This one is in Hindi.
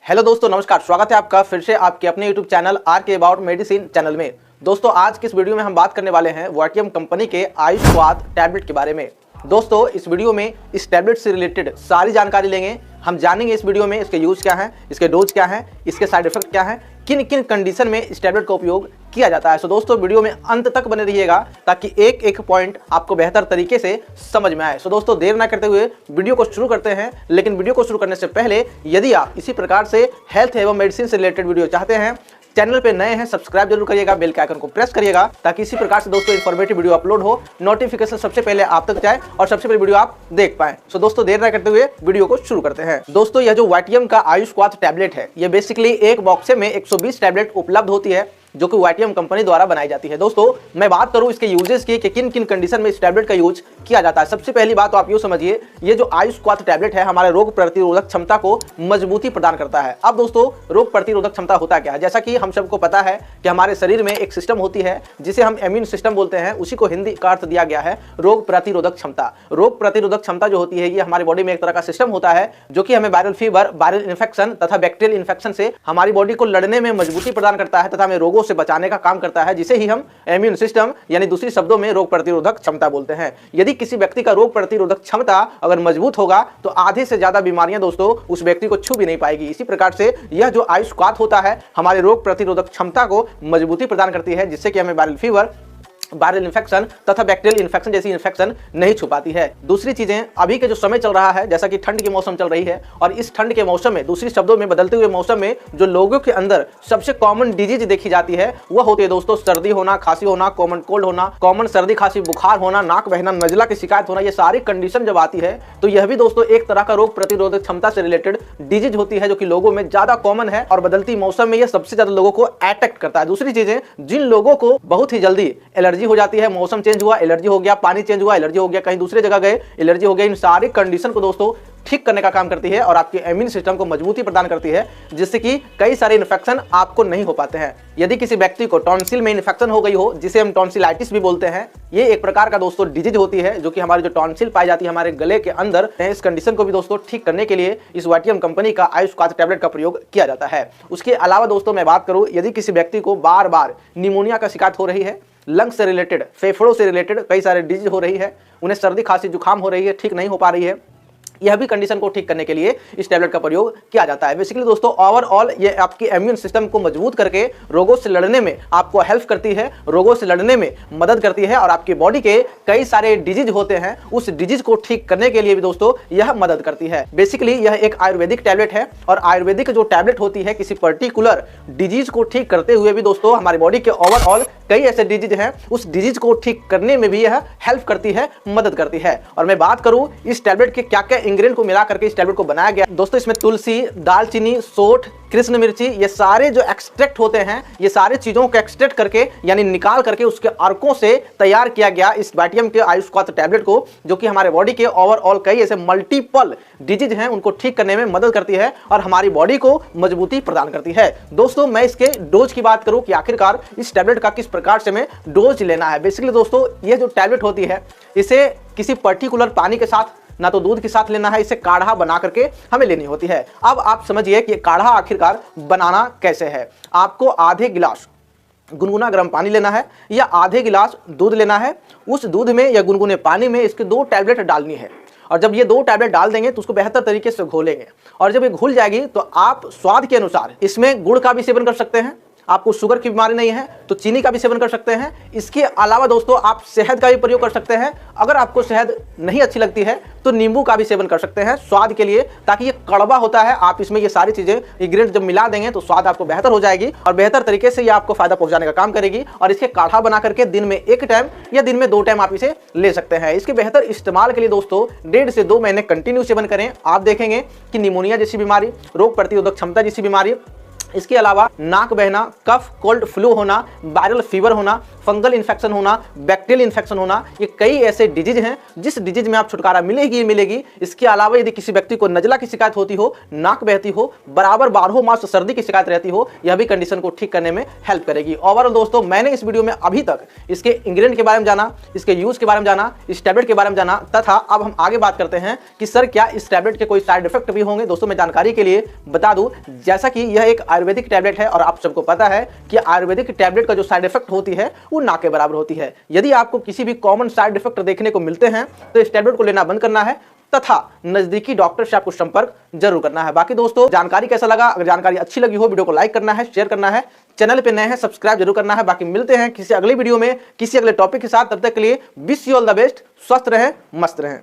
हेलो दोस्तों, नमस्कार। स्वागत है आपका फिर से आपके अपने यूट्यूब चैनल आर के अबाउट मेडिसिन चैनल में। दोस्तों, आज की इस वीडियो में हम बात करने वाले हैं वाटियम कंपनी के आयुष स्वाद टैबलेट के बारे में। दोस्तों, इस वीडियो में इस टैबलेट से रिलेटेड सारी जानकारी लेंगे। हम जानेंगे इस वीडियो में इसके यूज क्या है, इसके डोज क्या है, इसके साइड इफेक्ट क्या है, किन किन कंडीशन में इस टैबलेट का उपयोग किया जाता है। सो दोस्तों, वीडियो में अंत तक बने रहिएगा ताकि एक एक पॉइंट आपको बेहतर तरीके से समझ में आए। सो दोस्तों, देर ना करते हुए वीडियो को शुरू करते हैं। लेकिन वीडियो को शुरू करने से पहले यदि आप इसी प्रकार से हेल्थ एवं मेडिसिन से रिलेटेड वीडियो चाहते हैं, चैनल पे नए हैं, सब्सक्राइब जरूर करिएगा, बेल के आइकन को प्रेस करिएगा ताकि इसी प्रकार से दोस्तों इन्फॉर्मेटिव वीडियो अपलोड हो, नोटिफिकेशन सबसे पहले आप तक जाए और सबसे पहले वीडियो आप देख पाएं। सो दोस्तों, देर न करते हुए वीडियो को शुरू करते हैं। दोस्तों, यह जो वाटियम का आयुष स्वाद टैबलेट है, यह बेसिकली एक बॉक्स में 120 टैबलेट उपलब्ध होती है जो कि वाटियम कंपनी द्वारा बनाई जाती है। दोस्तों, मैं बात करूं इसके यूजेस की कि किन किन कंडीशन में इस टैबलेट का यूज किया जाता है। सबसे पहली बात तो आप यूँ समझिए, ये जो आयुष स्वाद टैबलेट है हमारे रोग प्रतिरोधक क्षमता को मजबूती प्रदान करता है। अब दोस्तों, रोग प्रतिरोधक क्षमता होता क्या है? जैसा कि हम सबको पता है कि हमारे शरीर में एक सिस्टम होती है जिसे हम इम्यून सिस्टम बोलते हैं, उसी को हिंदी का अर्थ दिया गया है रोग प्रतिरोधक क्षमता। रोग प्रतिरोधक क्षमता जो होती है, ये हमारी बॉडी में एक तरह का सिस्टम होता है जो कि हमें वायरल फीवर, वायरल इन्फेक्शन तथा बैक्टीरियल इन्फेक्शन से हमारी बॉडी को लड़ने में मजबूती प्रदान करता है तथा हमें रोगों से बचाने का काम करता है, जिसे ही हम इम्यून सिस्टम यानी दूसरी शब्दों में रोग प्रतिरोधक क्षमता बोलते हैं। यदि किसी व्यक्ति का रोग प्रतिरोधक क्षमता अगर मजबूत होगा तो आधे से ज्यादा बीमारियां दोस्तों उस व्यक्ति को छू भी नहीं पाएगी। इसी प्रकार से यह जो आयुष स्वाद होता है हमारे रोग प्रतिरोधक क्षमता को मजबूती प्रदान करती है, जिससे कि हमें वायरल फीवर, वायरल इन्फेक्शन तथा बैक्टीरियल इन्फेक्शन जैसी इन्फेक्शन नहीं छुपाती है। दूसरी चीजें, अभी के जो समय चल रहा है, जैसा कि ठंड के मौसम चल रही है और इस ठंड के मौसम में, दूसरी शब्दों में बदलते हुए मौसम में जो लोगों के अंदर सबसे कॉमन डिजीज देखी जाती है वह होती है दोस्तों सर्दी होना, खांसी होना, कॉमन कोल्ड होना, कॉमन सर्दी खांसी बुखार होना, नाक बहना, नजला की शिकायत होना। ये सारी कंडीशन जब आती है तो यह भी दोस्तों एक तरह का रोग प्रतिरोधक क्षमता से रिलेटेड डिजीज होती है जो कि लोगों में ज्यादा कॉमन है और बदलती मौसम में यह सबसे ज्यादा लोगों को अटैक करता है। दूसरी चीजें, जिन लोगों को बहुत ही जल्दी एलर्जी हो जाती है, मौसम चेंज हुआ एलर्जी हो गया, पानी चेंज हुआ एलर्जी हो गया, कहीं दूसरे जगह गए एलर्जी हो गया, इन सारी कंडीशन को दोस्तों ठीक करने का काम करती है और आपके इम्यून सिस्टम को मजबूती प्रदान करती है, जिससे कि कई सारे इन्फेक्शन आपको नहीं हो पाते हैं। यदि किसी व्यक्ति को टॉन्सिल में इन्फेक्शन हो गई हो, जिसे हम टॉन्सिलाइटिस भी बोलते हैं, ये एक प्रकार का दोस्तों डिजीज होती है जो कि हमारी जो टॉन्सिल पाई जाती है हमारे गले के अंदर, इस कंडीशन को भी दोस्तों ठीक करने के लिए इस वाटियम कंपनी का आयुष स्वाद टैबलेट का प्रयोग किया जाता है। उसके अलावा दोस्तों मैं बात करूं, यदि किसी व्यक्ति को बार बार निमोनिया का शिकायत हो रही है, लंग्स से रिलेटेड, फेफड़ों से रिलेटेड कई सारे डिजीज हो रही है, उन्हें सर्दी खांसी जुकाम हो रही है, ठीक नहीं हो पा रही है, यह भी कंडीशन को ठीक करने के लिए इस टैबलेट का प्रयोग किया जाता है। बेसिकली दोस्तों ओवरऑल ये आपकी इम्यून सिस्टम को मजबूत करके रोगों से लड़ने में आपको हेल्प करती है, रोगों से लड़ने में मदद करती है और आपकी बॉडी के कई सारे डिजीज होते हैं उस डिजीज को ठीक करने के लिए भी दोस्तों यह मदद करती है। बेसिकली यह एक आयुर्वेदिक टैबलेट है और आयुर्वेदिक जो टैबलेट होती है किसी पर्टिकुलर डिजीज को ठीक करते हुए भी दोस्तों हमारी बॉडी के ओवरऑल कई ऐसे डिजीज हैं, उस डिजीज को ठीक करने में भी यह हेल्प करती है, मदद करती है। और मैं बात करूं इस टैबलेट के क्या क्या इंग्रेडिएंट को मिला करके इस टैबलेट को बनाया गया दोस्तों, इसमें तुलसी, दालचीनी, सोंठ, कृष्ण मिर्ची, ये सारे जो एक्सट्रैक्ट होते हैं, ये सारे चीजों को एक्सट्रैक्ट करके यानी निकाल करके उसके अर्कों से तैयार किया गया इस वाटियम के आयुष स्वाद टैबलेट को, जो कि हमारे बॉडी के ओवरऑल कई ऐसे मल्टीपल डिजीज हैं उनको ठीक करने में मदद करती है और हमारी बॉडी को मजबूती प्रदान करती है। दोस्तों, मैं इसके डोज की बात करूं कि आखिरकार इस टैबलेट का किस प्रकार से हमें डोज लेना है। बेसिकली दोस्तों ये जो टैबलेट होती है इसे किसी पर्टिकुलर पानी के साथ ना तो दूध के साथ लेना है, इसे काढ़ा बना करके हमें लेनी होती है। अब आप समझिए कि काढ़ा आखिरकार बनाना कैसे है। आपको आधे गिलास गुनगुना गर्म पानी लेना है या आधे गिलास दूध लेना है, उस दूध में या गुनगुने पानी में इसके 2 टैबलेट डालनी है और जब ये 2 टैबलेट डाल देंगे तो उसको बेहतर तरीके से घोलेंगे और जब ये घुल जाएगी तो आप स्वाद के अनुसार इसमें गुड़ का भी सेवन कर सकते हैं, आपको शुगर की बीमारी नहीं है तो चीनी का भी सेवन कर सकते हैं। इसके अलावा दोस्तों आप शहद का भी प्रयोग कर सकते हैं, अगर आपको शहद नहीं अच्छी लगती है तो नींबू का भी सेवन कर सकते हैं स्वाद के लिए, ताकि ये कड़वा होता है। आप इसमें ये सारी चीजें इंग्रेडिएंट जब मिला देंगे तो स्वाद आपको बेहतर हो जाएगी और बेहतर तरीके से ये आपको फायदा पहुंचाने का काम करेगी। और इसके काढ़ा बना करके दिन में 1 टाइम या दिन में 2 टाइम आप इसे ले सकते हैं। इसके बेहतर इस्तेमाल के लिए दोस्तों 1.5 से 2 महीने कंटिन्यू सेवन करें, आप देखेंगे कि निमोनिया जैसी बीमारी, रोग प्रतिरोधक क्षमता जैसी बीमारी, इसके अलावा नाक बहना, कफ, कोल्ड फ्लू होना, वायरल फीवर होना, फंगल इन्फेक्शन होना, बैक्टीरियल इन्फेक्शन होना, ये कई ऐसे डिजीज हैं जिस डिजीज में आप छुटकारा मिलेगी ही मिलेगी। इसके अलावा यदि किसी व्यक्ति को नजला की शिकायत होती हो, नाक बहती हो, बराबर 12 मास सर्दी की शिकायत रहती हो, यह भी कंडीशन को ठीक करने में हेल्प करेगी। ओवरऑल दोस्तों, मैंने इस वीडियो में अभी तक इसके इंग्रेडिएंट के बारे में जाना, इसके यूज के बारे में जाना, इस टैबलेट के बारे में जाना, तथा अब हम आगे बात करते हैं कि सर क्या इस टैबलेट के कोई साइड इफेक्ट भी होंगे। दोस्तों मैं जानकारी के लिए बता दूं, जैसा कि यह एक आयुर्वेदिक टैबलेट है और आप सबको पता है कि आयुर्वेदिक टैबलेट का जो साइड इफेक्ट होती है वो ना के बराबर होती है। यदि आपको किसी भी कॉमन साइड इफेक्ट देखने को मिलते हैं तो इस टैबलेट को लेना बंद करना है तथा नजदीकी डॉक्टर से आपको संपर्क जरूर करना है। बाकी दोस्तों, जानकारी कैसा लगा? अगर जानकारी अच्छी लगी हो, वीडियो को लाइक करना है, शेयर करना है, चैनल पे नए हैं सब्सक्राइब जरूर करना है। बाकी मिलते हैं किसी अगली वीडियो में किसी अगले टॉपिक के साथ। तब तक के लिए wish you all the best. स्वस्थ रहें, मस्त रहें।